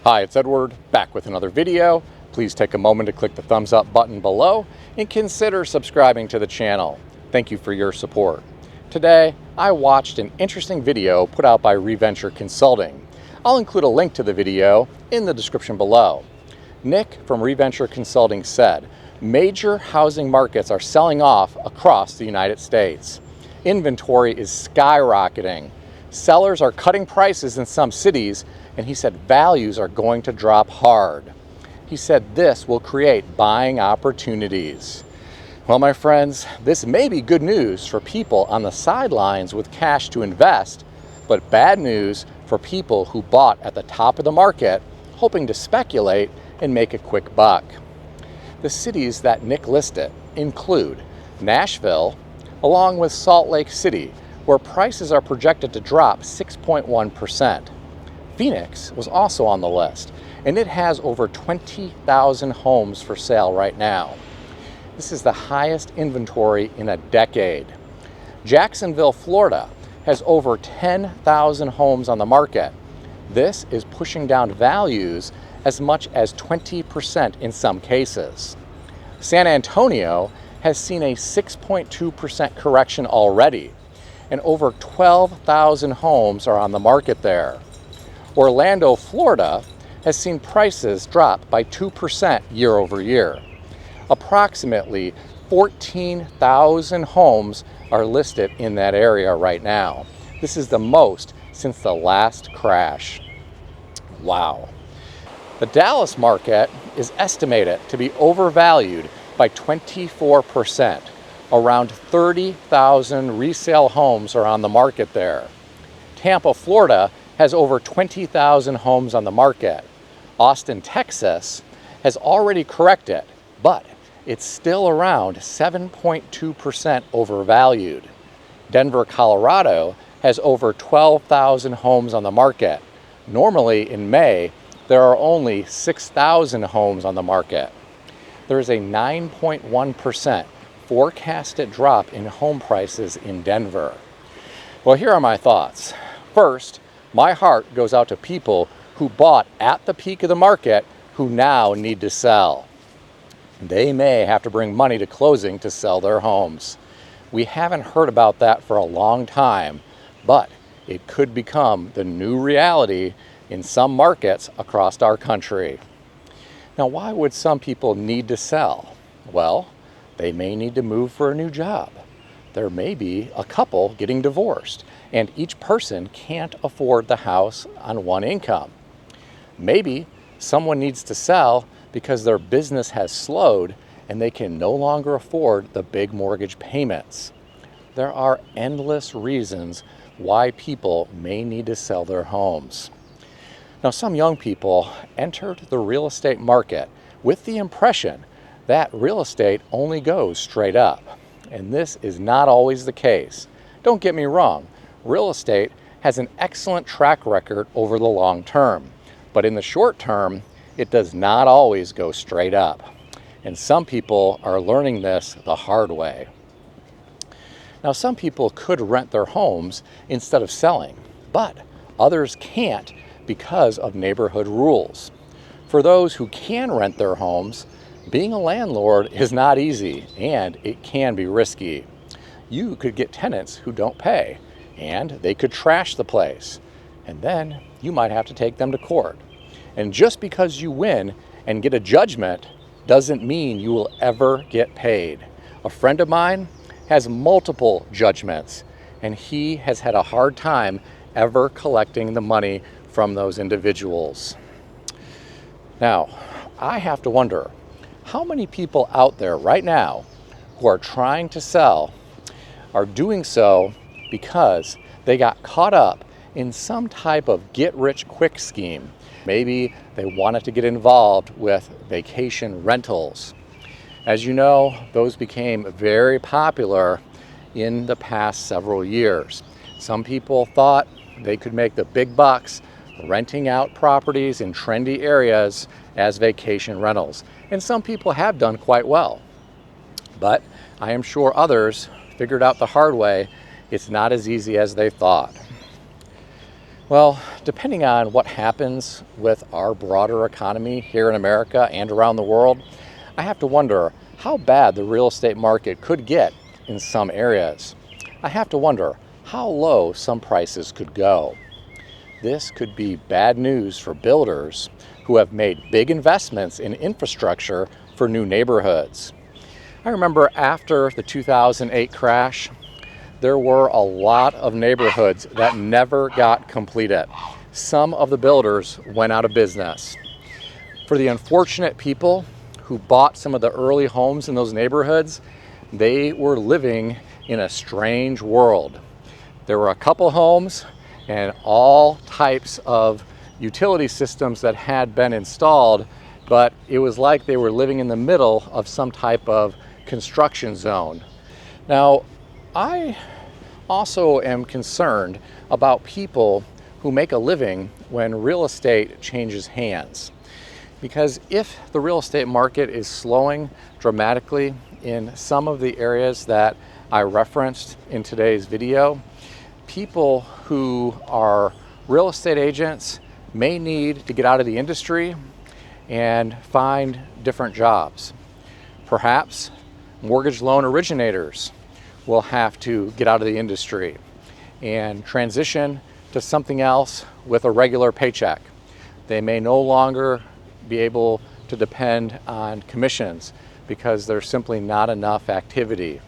Hi, it's Edward, back with another video. Please take a moment to click the thumbs up button below and consider subscribing to the channel. Thank you for your support. Today, I watched an interesting video put out by Reventure Consulting. I'll include a link to the video in the description below. Nick from Reventure Consulting said, major housing markets are selling off across the United States. Inventory is skyrocketing. Sellers are cutting prices in some cities, and he said values are going to drop hard. He said this will create buying opportunities. Well, my friends, this may be good news for people on the sidelines with cash to invest, but bad news for people who bought at the top of the market, hoping to speculate and make a quick buck. The cities that Nick listed include Nashville, along with Salt Lake City, where prices are projected to drop 6.1%. Phoenix was also on the list, and it has over 20,000 homes for sale right now. This is the highest inventory in a decade. Jacksonville, Florida has over 10,000 homes on the market. This is pushing down values as much as 20% in some cases. San Antonio has seen a 6.2% correction already, and over 12,000 homes are on the market there. Orlando, Florida has seen prices drop by 2% year over year. Approximately 14,000 homes are listed in that area right now. This is the most since the last crash. Wow. The Dallas market is estimated to be overvalued by 24%. Around 30,000 resale homes are on the market there. Tampa, Florida has over 20,000 homes on the market. Austin, Texas has already corrected, but it's still around 7.2% overvalued. Denver, Colorado has over 12,000 homes on the market. Normally in May, there are only 6,000 homes on the market. There is a 9.1% forecasted drop in home prices in Denver. Well, here are my thoughts. First, my heart goes out to people who bought at the peak of the market who now need to sell. They may have to bring money to closing to sell their homes. We haven't heard about that for a long time, but it could become the new reality in some markets across our country. Now, why would some people need to sell? Well, they may need to move for a new job. There may be a couple getting divorced, and each person can't afford the house on one income. Maybe someone needs to sell because their business has slowed and they can no longer afford the big mortgage payments. There are endless reasons why people may need to sell their homes. Now, some young people entered the real estate market with the impression that real estate only goes straight up, and this is not always the case. Don't get me wrong, real estate has an excellent track record over the long term, but in the short term, it does not always go straight up, and some people are learning this the hard way. Now, some people could rent their homes instead of selling, but others can't because of neighborhood rules. For those who can rent their homes, being a landlord is not easy, and it can be risky. You could get tenants who don't pay, and they could trash the place, and then you might have to take them to court. And just because you win and get a judgment doesn't mean you will ever get paid. A friend of mine has multiple judgments, and he has had a hard time ever collecting the money from those individuals. Now, I have to wonder, how many people out there right now who are trying to sell are doing so because they got caught up in some type of get-rich-quick scheme? Maybe they wanted to get involved with vacation rentals. As you know, those became very popular in the past several years. Some people thought they could make the big bucks renting out properties in trendy areas as vacation rentals. And some people have done quite well. But I am sure others figured out the hard way it's not as easy as they thought. Well, depending on what happens with our broader economy here in America and around the world, I have to wonder how bad the real estate market could get in some areas. I have to wonder how low some prices could go. This could be bad news for builders who have made big investments in infrastructure for new neighborhoods. I remember after the 2008 crash, there were a lot of neighborhoods that never got completed. Some of the builders went out of business. For the unfortunate people who bought some of the early homes in those neighborhoods, they were living in a strange world. There were a couple homes and all types of utility systems that had been installed, but it was like they were living in the middle of some type of construction zone. Now, I also am concerned about people who make a living when real estate changes hands. Because if the real estate market is slowing dramatically in some of the areas that I referenced in today's video, people who are real estate agents may need to get out of the industry and find different jobs. Perhaps mortgage loan originators will have to get out of the industry and transition to something else with a regular paycheck. They may no longer be able to depend on commissions because there's simply not enough activity.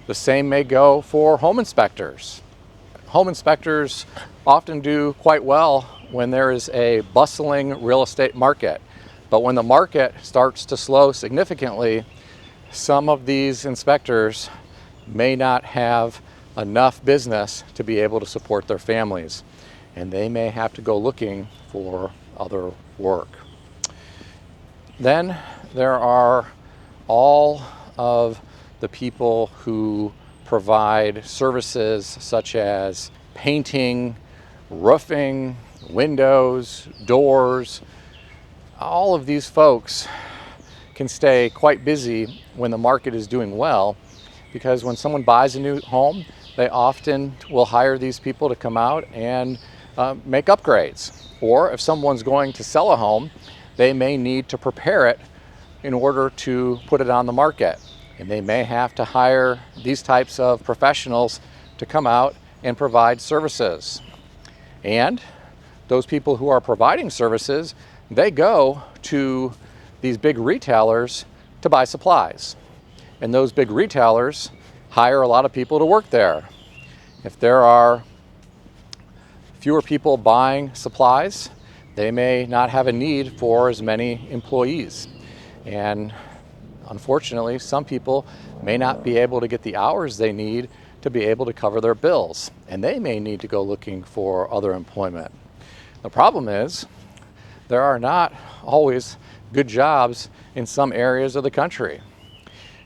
The same may go for home inspectors. Home inspectors often do quite well when there is a bustling real estate market. But when the market starts to slow significantly, some of these inspectors may not have enough business to be able to support their families, and they may have to go looking for other work. Then there are all of the people who provide services such as painting, roofing, windows, doors. All of these folks can stay quite busy when the market is doing well, because when someone buys a new home, they often will hire these people to come out and make upgrades. Or if someone's going to sell a home, they may need to prepare it in order to put it on the market. And they may have to hire these types of professionals to come out and provide services. And those people who are providing services, they go to these big retailers to buy supplies. And those big retailers hire a lot of people to work there. If there are fewer people buying supplies, they may not have a need for as many employees. And unfortunately, some people may not be able to get the hours they need to be able to cover their bills, and they may need to go looking for other employment. The problem is, there are not always good jobs in some areas of the country.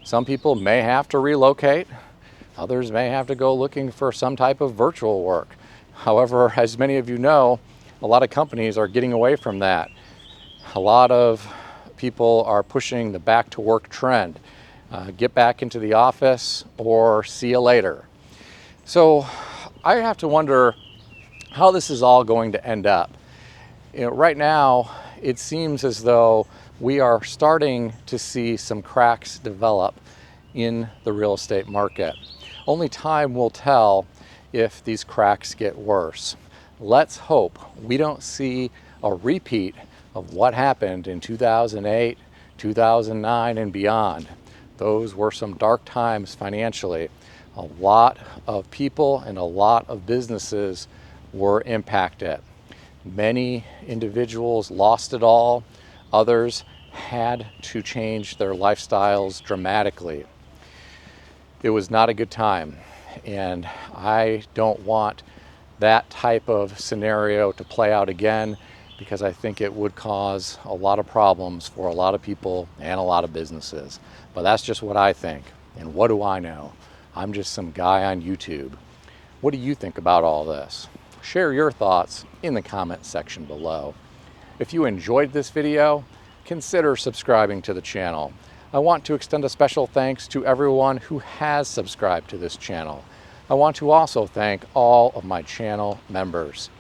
Some people may have to relocate. Others may have to go looking for some type of virtual work. However, as many of you know, a lot of companies are getting away from that. A lot of people are pushing the back to work trend. Get back into the office or see you later. So I have to wonder how this is all going to end up. Right now, it seems as though we are starting to see some cracks develop in the real estate market. Only time will tell if these cracks get worse. Let's hope we don't see a repeat of what happened in 2008, 2009, and beyond. Those were some dark times financially. A lot of people and a lot of businesses were impacted. Many individuals lost it all. Others had to change their lifestyles dramatically. It was not a good time, and I don't want that type of scenario to play out again, because I think it would cause a lot of problems for a lot of people and a lot of businesses. But that's just what I think, and what do I know? I'm just some guy on YouTube. What do you think about all this? Share your thoughts in the comment section below. If you enjoyed this video, consider subscribing to the channel. I want to extend a special thanks to everyone who has subscribed to this channel. I want to also thank all of my channel members.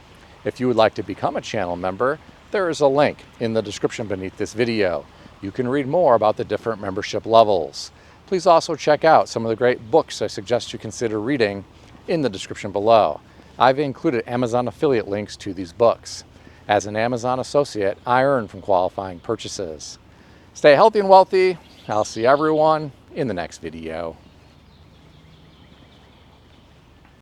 If you would like to become a channel member, there is a link in the description beneath this video. You can read more about the different membership levels. Please also check out some of the great books I suggest you consider reading in the description below. I've included Amazon affiliate links to these books. As an Amazon associate, I earn from qualifying purchases. Stay healthy and wealthy. I'll see everyone in the next video.